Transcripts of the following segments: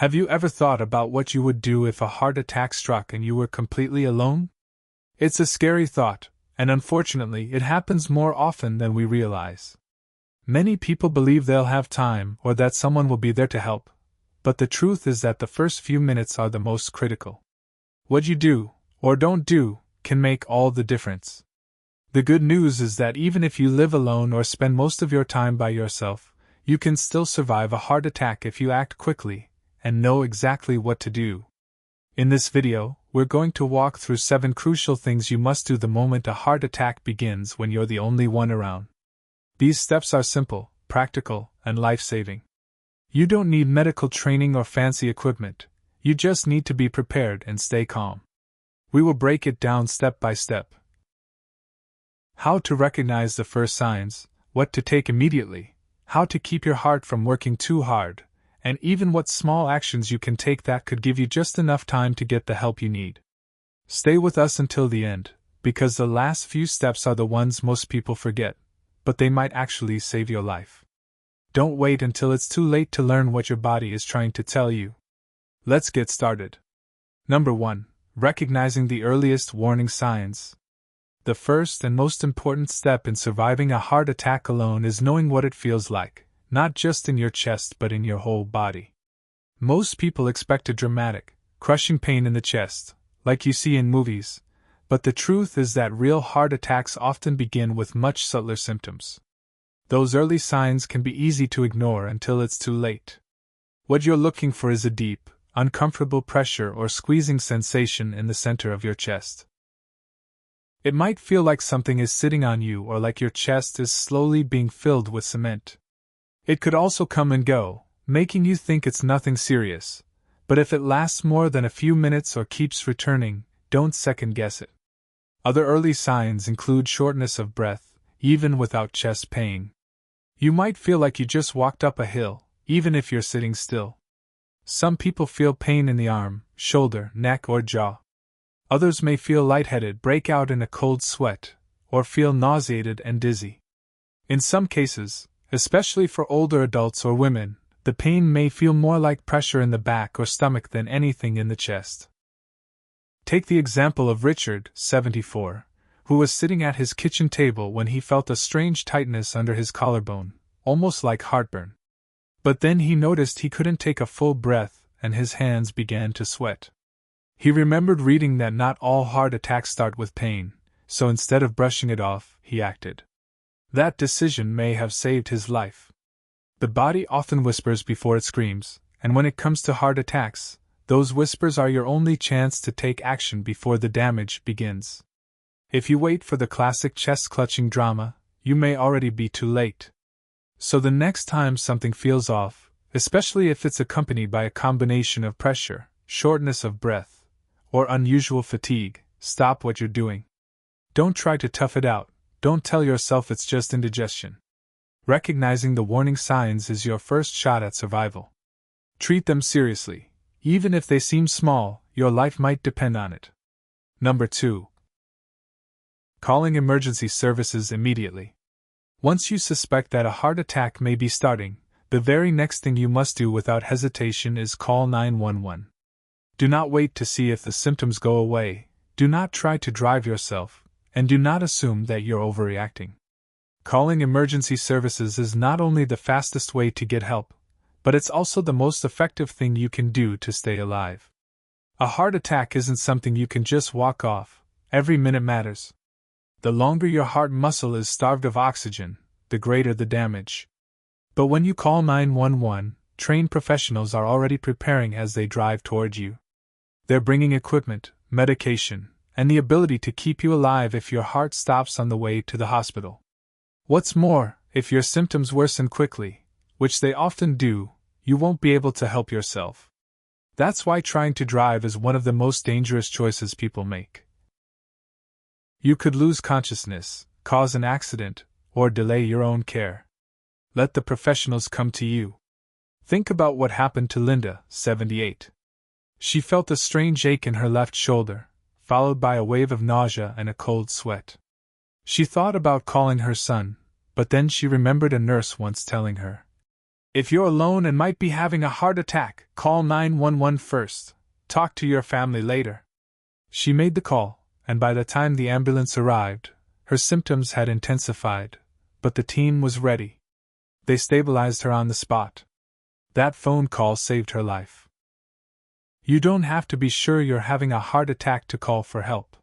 Have you ever thought about what you would do if a heart attack struck and you were completely alone? It's a scary thought, and unfortunately, it happens more often than we realize. Many people believe they'll have time or that someone will be there to help, but the truth is that the first few minutes are the most critical. What you do, or don't do, can make all the difference. The good news is that even if you live alone or spend most of your time by yourself, you can still survive a heart attack if you act quickly and know exactly what to do. In this video, we're going to walk through 7 crucial things you must do the moment a heart attack begins when you're the only one around. These steps are simple, practical, and life-saving. You don't need medical training or fancy equipment, you just need to be prepared and stay calm. We will break it down step by step. How to recognize the first signs, what to take immediately, how to keep your heart from working too hard, and even what small actions you can take that could give you just enough time to get the help you need. Stay with us until the end, because the last few steps are the ones most people forget, but they might actually save your life. Don't wait until it's too late to learn what your body is trying to tell you. Let's get started. Number 1. Recognizing the earliest warning signs. The first and most important step in surviving a heart attack alone is knowing what it feels like, not just in your chest but in your whole body. Most people expect a dramatic, crushing pain in the chest, like you see in movies, but the truth is that real heart attacks often begin with much subtler symptoms. Those early signs can be easy to ignore until it's too late. What you're looking for is a deep, uncomfortable pressure or squeezing sensation in the center of your chest. It might feel like something is sitting on you or like your chest is slowly being filled with cement. It could also come and go, making you think it's nothing serious, but if it lasts more than a few minutes or keeps returning, don't second guess it. Other early signs include shortness of breath, even without chest pain. You might feel like you just walked up a hill, even if you're sitting still. Some people feel pain in the arm, shoulder, neck, or jaw. Others may feel lightheaded, break out in a cold sweat, or feel nauseated and dizzy. In some cases, especially for older adults or women, the pain may feel more like pressure in the back or stomach than anything in the chest. Take the example of Richard, 74, who was sitting at his kitchen table when he felt a strange tightness under his collarbone, almost like heartburn. But then he noticed he couldn't take a full breath and his hands began to sweat. He remembered reading that not all heart attacks start with pain, so instead of brushing it off, he acted. That decision may have saved his life. The body often whispers before it screams, and when it comes to heart attacks, those whispers are your only chance to take action before the damage begins. If you wait for the classic chest-clutching drama, you may already be too late. So the next time something feels off, especially if it's accompanied by a combination of pressure, shortness of breath, or unusual fatigue, stop what you're doing. Don't try to tough it out, don't tell yourself it's just indigestion. Recognizing the warning signs is your first shot at survival. Treat them seriously. Even if they seem small, your life might depend on it. Number 2. Calling emergency services immediately. Once you suspect that a heart attack may be starting, the very next thing you must do without hesitation is call 911. Do not wait to see if the symptoms go away, do not try to drive yourself, and do not assume that you're overreacting. Calling emergency services is not only the fastest way to get help, but it's also the most effective thing you can do to stay alive. A heart attack isn't something you can just walk off, every minute matters. The longer your heart muscle is starved of oxygen, the greater the damage. But when you call 911, trained professionals are already preparing as they drive toward you. They're bringing equipment, medication, and the ability to keep you alive if your heart stops on the way to the hospital. What's more, if your symptoms worsen quickly, which they often do, you won't be able to help yourself. That's why trying to drive is one of the most dangerous choices people make. You could lose consciousness, cause an accident, or delay your own care. Let the professionals come to you. Think about what happened to Linda, 78. She felt a strange ache in her left shoulder, followed by a wave of nausea and a cold sweat. She thought about calling her son, but then she remembered a nurse once telling her, If you're alone and might be having a heart attack, call 911 first. Talk to your family later. She made the call, and by the time the ambulance arrived, her symptoms had intensified, but the team was ready. They stabilized her on the spot. That phone call saved her life. You don't have to be sure you're having a heart attack to call for help.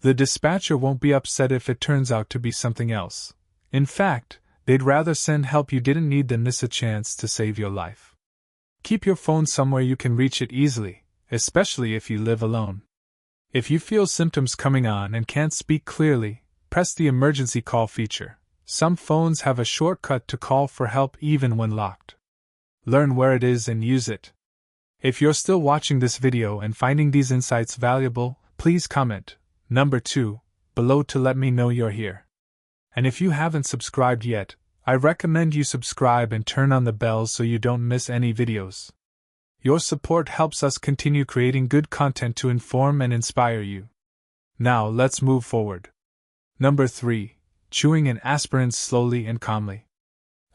The dispatcher won't be upset if it turns out to be something else. In fact, they'd rather send help you didn't need than miss a chance to save your life. Keep your phone somewhere you can reach it easily, especially if you live alone. If you feel symptoms coming on and can't speak clearly, press the emergency call feature. Some phones have a shortcut to call for help even when locked. Learn where it is and use it. If you're still watching this video and finding these insights valuable, please comment number 2 below to let me know you're here. And if you haven't subscribed yet, I recommend you subscribe and turn on the bell so you don't miss any videos. Your support helps us continue creating good content to inform and inspire you. Now let's move forward. Number 3. Chewing an aspirin slowly and calmly.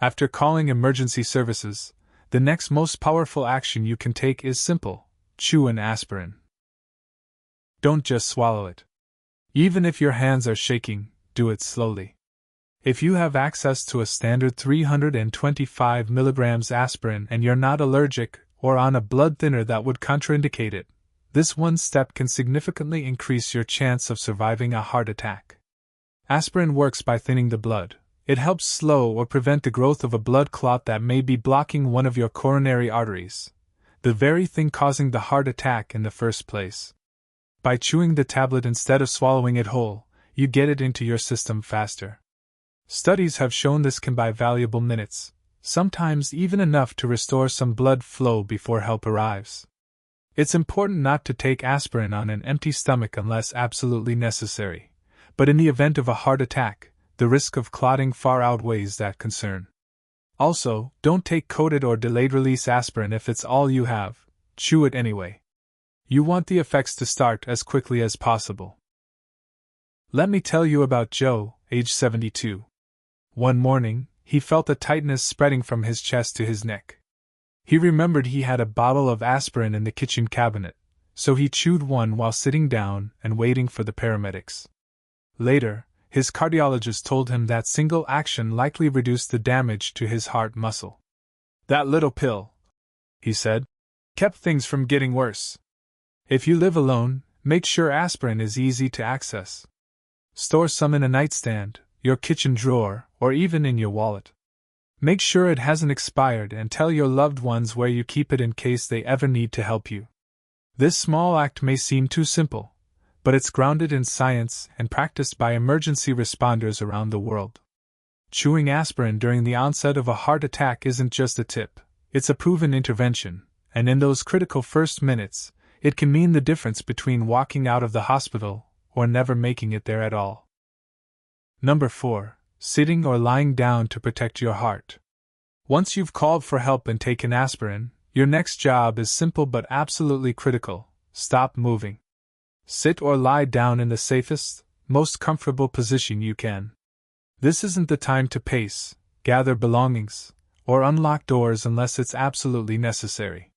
After calling emergency services, the next most powerful action you can take is simple: chew an aspirin. Don't just swallow it. Even if your hands are shaking, do it slowly. If you have access to a standard 325 mg aspirin and you're not allergic or on a blood thinner that would contraindicate it, this one step can significantly increase your chance of surviving a heart attack. Aspirin works by thinning the blood. It helps slow or prevent the growth of a blood clot that may be blocking one of your coronary arteries, the very thing causing the heart attack in the first place. By chewing the tablet instead of swallowing it whole, you get it into your system faster. Studies have shown this can buy valuable minutes, sometimes even enough to restore some blood flow before help arrives. It's important not to take aspirin on an empty stomach unless absolutely necessary, but in the event of a heart attack, the risk of clotting far outweighs that concern. Also, don't take coated or delayed-release aspirin if it's all you have. Chew it anyway. You want the effects to start as quickly as possible. Let me tell you about Joe, age 72. One morning, he felt a tightness spreading from his chest to his neck. He remembered he had a bottle of aspirin in the kitchen cabinet, so he chewed one while sitting down and waiting for the paramedics. Later, his cardiologist told him that single action likely reduced the damage to his heart muscle. "That little pill," he said, "kept things from getting worse." If you live alone, make sure aspirin is easy to access. Store some in a nightstand, your kitchen drawer, or even in your wallet. Make sure it hasn't expired and tell your loved ones where you keep it in case they ever need to help you. This small act may seem too simple, but it's grounded in science and practiced by emergency responders around the world. Chewing aspirin during the onset of a heart attack isn't just a tip, it's a proven intervention, and in those critical first minutes, it can mean the difference between walking out of the hospital or never making it there at all. Number 4. Sitting or lying down to protect your heart. Once you've called for help and taken aspirin, your next job is simple but absolutely critical: stop moving. Sit or lie down in the safest, most comfortable position you can. This isn't the time to pace, gather belongings, or unlock doors unless it's absolutely necessary.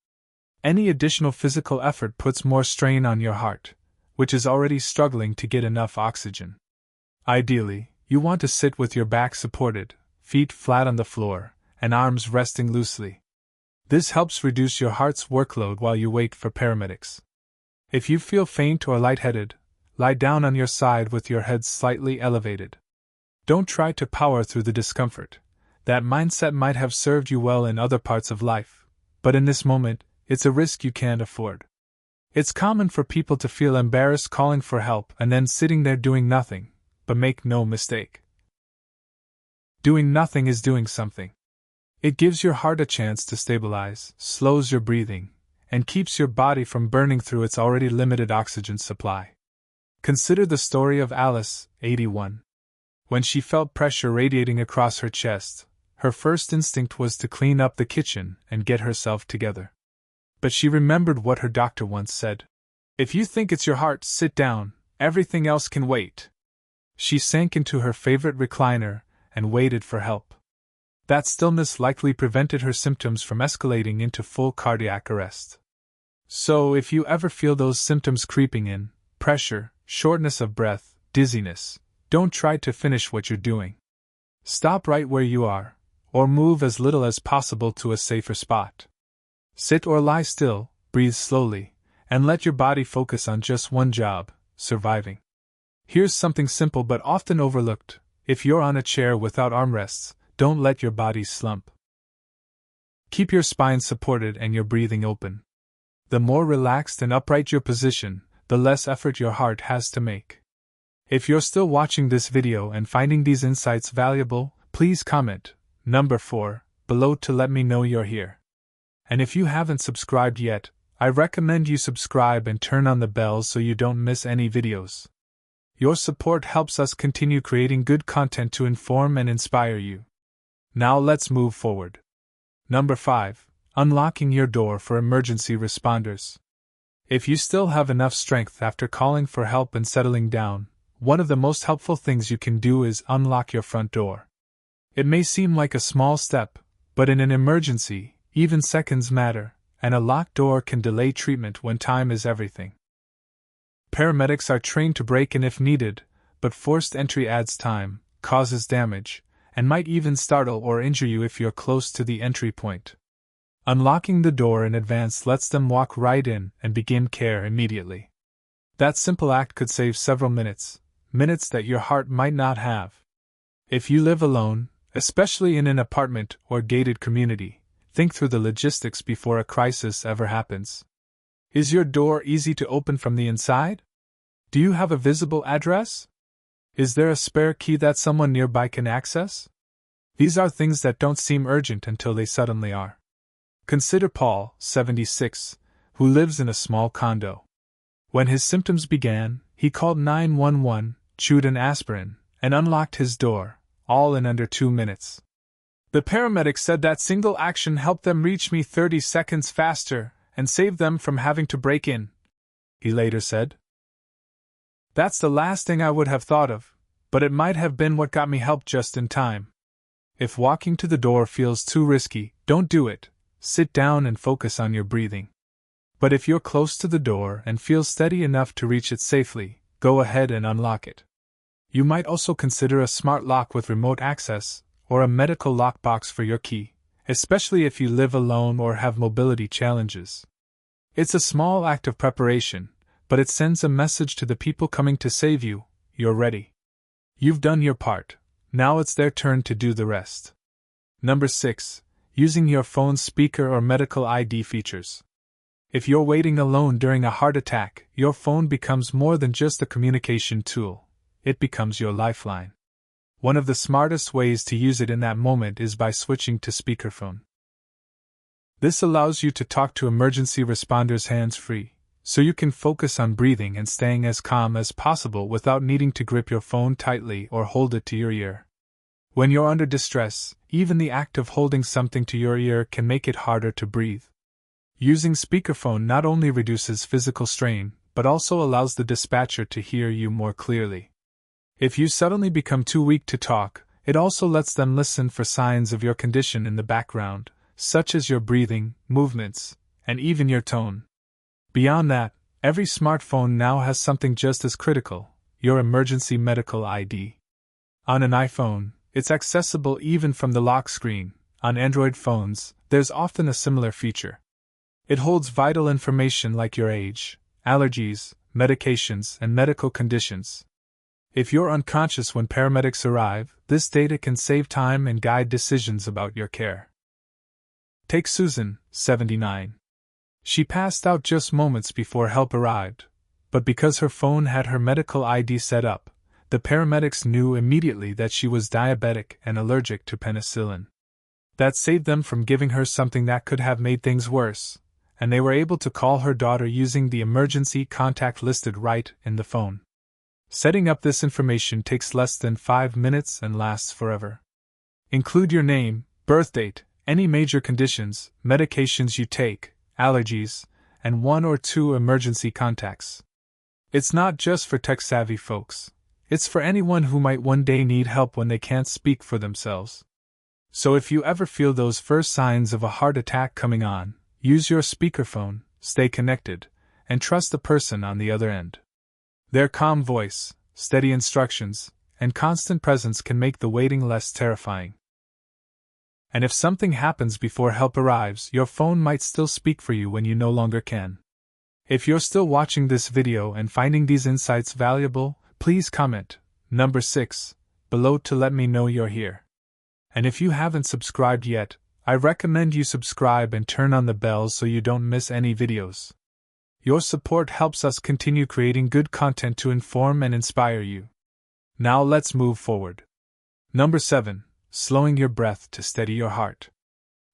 Any additional physical effort puts more strain on your heart, which is already struggling to get enough oxygen. Ideally, you want to sit with your back supported, feet flat on the floor, and arms resting loosely. This helps reduce your heart's workload while you wait for paramedics. If you feel faint or lightheaded, lie down on your side with your head slightly elevated. Don't try to power through the discomfort. That mindset might have served you well in other parts of life, but in this moment, it's a risk you can't afford. It's common for people to feel embarrassed calling for help and then sitting there doing nothing, but make no mistake. Doing nothing is doing something. It gives your heart a chance to stabilize, slows your breathing, and keeps your body from burning through its already limited oxygen supply. Consider the story of Alice, 81. When she felt pressure radiating across her chest, her first instinct was to clean up the kitchen and get herself together. But she remembered what her doctor once said: "If you think it's your heart, sit down, everything else can wait." She sank into her favorite recliner and waited for help. That stillness likely prevented her symptoms from escalating into full cardiac arrest. So, if you ever feel those symptoms creeping in, pressure, shortness of breath, dizziness, don't try to finish what you're doing. Stop right where you are, or move as little as possible to a safer spot. Sit or lie still, breathe slowly, and let your body focus on just one job: surviving. Here's something simple but often overlooked: if you're on a chair without armrests, don't let your body slump. Keep your spine supported and your breathing open. The more relaxed and upright your position, the less effort your heart has to make. If you're still watching this video and finding these insights valuable, please comment number 4 below to let me know you're here. And if you haven't subscribed yet, I recommend you subscribe and turn on the bell so you don't miss any videos. Your support helps us continue creating good content to inform and inspire you. Now let's move forward. Number 5. Unlocking your door for emergency responders. If you still have enough strength after calling for help and settling down, one of the most helpful things you can do is unlock your front door. It may seem like a small step, but in an emergency, even seconds matter, and a locked door can delay treatment when time is everything. Paramedics are trained to break in if needed, but forced entry adds time, causes damage, and might even startle or injure you if you're close to the entry point. Unlocking the door in advance lets them walk right in and begin care immediately. That simple act could save several minutes that your heart might not have. If you live alone, especially in an apartment or gated community, think through the logistics before a crisis ever happens. Is your door easy to open from the inside? Do you have a visible address? Is there a spare key that someone nearby can access? These are things that don't seem urgent until they suddenly are. Consider Paul, 76, who lives in a small condo. When his symptoms began, he called 911, chewed an aspirin, and unlocked his door, all in under 2 minutes. The paramedics said that single action helped them reach me 30 seconds faster and saved them from having to break in, he later said. That's the last thing I would have thought of, but it might have been what got me help just in time. If walking to the door feels too risky, don't do it. Sit down and focus on your breathing. But if you're close to the door and feel steady enough to reach it safely, go ahead and unlock it. You might also consider a smart lock with remote access, or a medical lockbox for your key, especially if you live alone or have mobility challenges. It's a small act of preparation, but it sends a message to the people coming to save you: you're ready. You've done your part, now it's their turn to do the rest. Number 6. Using your phone's speaker or medical ID features. If you're waiting alone during a heart attack, your phone becomes more than just a communication tool. It becomes your lifeline. One of the smartest ways to use it in that moment is by switching to speakerphone. This allows you to talk to emergency responders hands-free, so you can focus on breathing and staying as calm as possible without needing to grip your phone tightly or hold it to your ear. When you're under distress, even the act of holding something to your ear can make it harder to breathe. Using speakerphone not only reduces physical strain, but also allows the dispatcher to hear you more clearly. If you suddenly become too weak to talk, it also lets them listen for signs of your condition in the background, such as your breathing, movements, and even your tone. Beyond that, every smartphone now has something just as critical: your emergency medical ID. On an iPhone, it's accessible even from the lock screen. On Android phones, there's often a similar feature. It holds vital information like your age, allergies, medications, and medical conditions. If you're unconscious when paramedics arrive, this data can save time and guide decisions about your care. Take Susan, 79. She passed out just moments before help arrived, but because her phone had her medical ID set up, the paramedics knew immediately that she was diabetic and allergic to penicillin. That saved them from giving her something that could have made things worse, and they were able to call her daughter using the emergency contact listed right in the phone. Setting up this information takes less than 5 minutes and lasts forever. Include your name, birth date, any major conditions, medications you take, allergies, and 1 or 2 emergency contacts. It's not just for tech-savvy folks. It's for anyone who might one day need help when they can't speak for themselves. So if you ever feel those first signs of a heart attack coming on, use your speakerphone, stay connected, and trust the person on the other end. Their calm voice, steady instructions, and constant presence can make the waiting less terrifying. And if something happens before help arrives, your phone might still speak for you when you no longer can. If you're still watching this video and finding these insights valuable, please comment, number 6, below to let me know you're here. And if you haven't subscribed yet, I recommend you subscribe and turn on the bell so you don't miss any videos. Your support helps us continue creating good content to inform and inspire you. Now let's move forward. Number 7. Slowing your breath to steady your heart.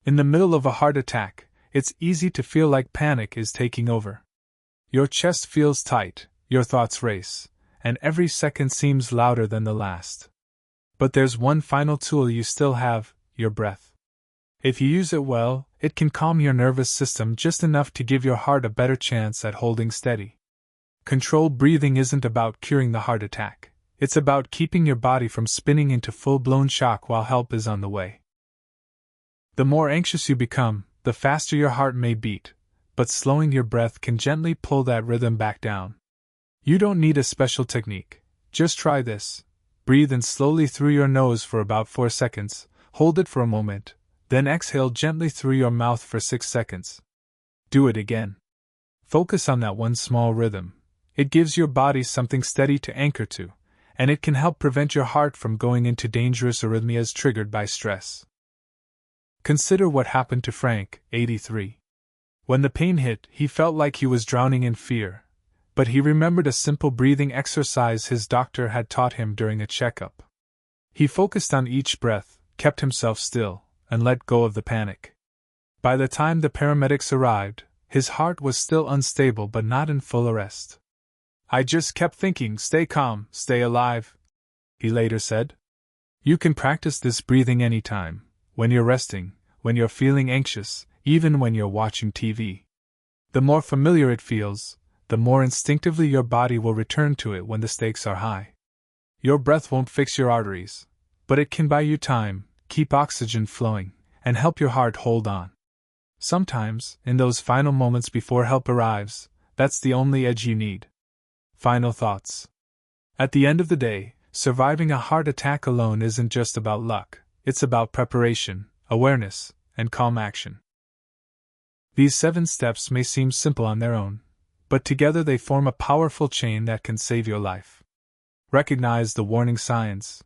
In the middle of a heart attack, it's easy to feel like panic is taking over. Your chest feels tight, your thoughts race, and every second seems louder than the last. But there's one final tool you still have, your breath. If you use it well, it can calm your nervous system just enough to give your heart a better chance at holding steady. Controlled breathing isn't about curing the heart attack. It's about keeping your body from spinning into full-blown shock while help is on the way. The more anxious you become, the faster your heart may beat, but slowing your breath can gently pull that rhythm back down. You don't need a special technique. Just try this. Breathe in slowly through your nose for about 4 seconds, hold it for a moment, then exhale gently through your mouth for 6 seconds. Do it again. Focus on that one small rhythm. It gives your body something steady to anchor to, and it can help prevent your heart from going into dangerous arrhythmias triggered by stress. Consider what happened to Frank, 83. When the pain hit, he felt like he was drowning in fear, but he remembered a simple breathing exercise his doctor had taught him during a checkup. He focused on each breath, kept himself still, and let go of the panic. By the time the paramedics arrived, his heart was still unstable but not in full arrest. "I just kept thinking, stay calm, stay alive," he later said. You can practice this breathing anytime, when you're resting, when you're feeling anxious, even when you're watching TV. The more familiar it feels, the more instinctively your body will return to it when the stakes are high. Your breath won't fix your arteries, but it can buy you time, keep oxygen flowing, and help your heart hold on. Sometimes, in those final moments before help arrives, that's the only edge you need. Final thoughts. At the end of the day, surviving a heart attack alone isn't just about luck, it's about preparation, awareness, and calm action. These 7 steps may seem simple on their own, but together they form a powerful chain that can save your life. Recognize the warning signs.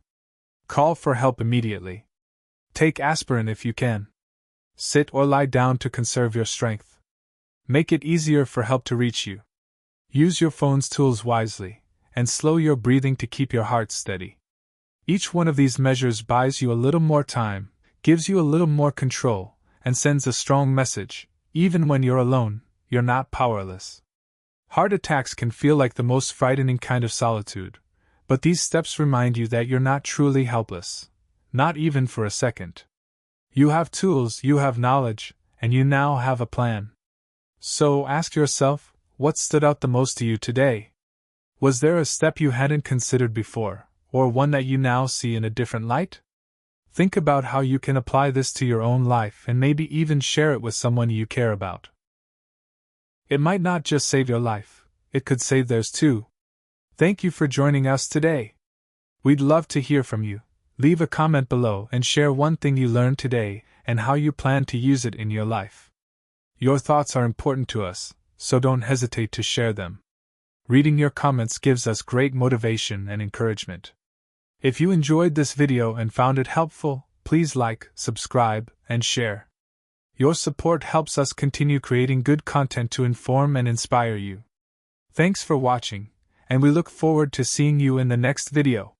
Call for help immediately. Take aspirin if you can. Sit or lie down to conserve your strength. Make it easier for help to reach you. Use your phone's tools wisely, and slow your breathing to keep your heart steady. Each one of these measures buys you a little more time, gives you a little more control, and sends a strong message: even when you're alone, you're not powerless. Heart attacks can feel like the most frightening kind of solitude, but these steps remind you that you're not truly helpless, not even for a second. You have tools, you have knowledge, and you now have a plan. So ask yourself, what stood out the most to you today? Was there a step you hadn't considered before, or one that you now see in a different light? Think about how you can apply this to your own life and maybe even share it with someone you care about. It might not just save your life, it could save theirs too. Thank you for joining us today. We'd love to hear from you. Leave a comment below and share one thing you learned today and how you plan to use it in your life. Your thoughts are important to us, so don't hesitate to share them. Reading your comments gives us great motivation and encouragement. If you enjoyed this video and found it helpful, please like, subscribe, and share. Your support helps us continue creating good content to inform and inspire you. Thanks for watching, and we look forward to seeing you in the next video.